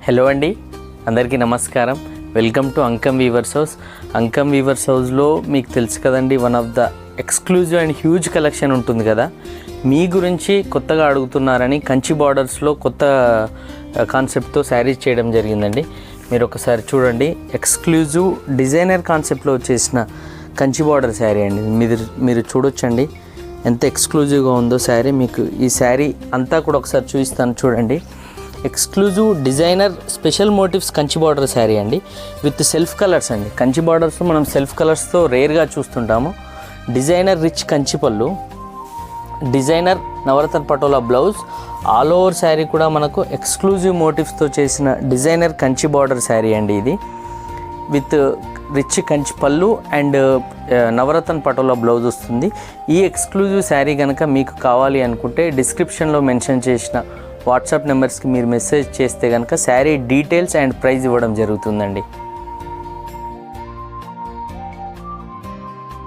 Hello అండి, అందరికీ నమస్కారం. Welcome to Ankam Weavers House. Ankam Weavers హౌస్లో మీకు తెలుసు కదండి, one of the exclusive and huge collection ఉంటుంది కదా. మీ గురించి కొత్తగా అడుగుతున్నారని కంచి బార్డర్స్లో కొత్త కాన్సెప్ట్తో శారీస్ చేయడం జరిగిందండి. మీరు ఒకసారి చూడండి, ఎక్స్క్లూజివ్ డిజైనర్ కాన్సెప్ట్లో వచ్చేసిన కంచి బార్డర్ శారీ అండి. మీరు చూడొచ్చండి ఎంత ఎక్స్క్లూజివ్గా ఉందో శారీ. మీకు ఈ శారీ అంతా కూడా ఒకసారి చూపిస్తాను చూడండి. Exclusive designer special motifs Kanchi border sari అండి, విత్ సెల్ఫ్ కలర్స్ అండి. కంచి బార్డర్స్లో మనం సెల్ఫ్ కలర్స్తో రేర్గా చూస్తుంటాము. డిజైనర్ రిచ్ కంచి పళ్ళు, డిజైనర్ నవరత్న patola blouse, all over sari కూడా మనకు ఎక్స్క్లూజివ్ మోటివ్స్తో చేసిన డిజైనర్ కంచి బార్డర్ శారీ అండి. ఇది విత్ రిచ్ కంచి పళ్ళు అండ్ నవరత్న పటోలా బ్లౌజ్ వస్తుంది. ఈ ఎక్స్క్లూజివ్ శారీ కనుక మీకు కావాలి అనుకుంటే డిస్క్రిప్షన్లో మెన్షన్ చేసిన వాట్సాప్ నెంబర్స్కి మీరు మెసేజ్ చేస్తే కనుక శారీ డీటెయిల్స్ అండ్ ప్రైస్ ఇవ్వడం జరుగుతుందండి.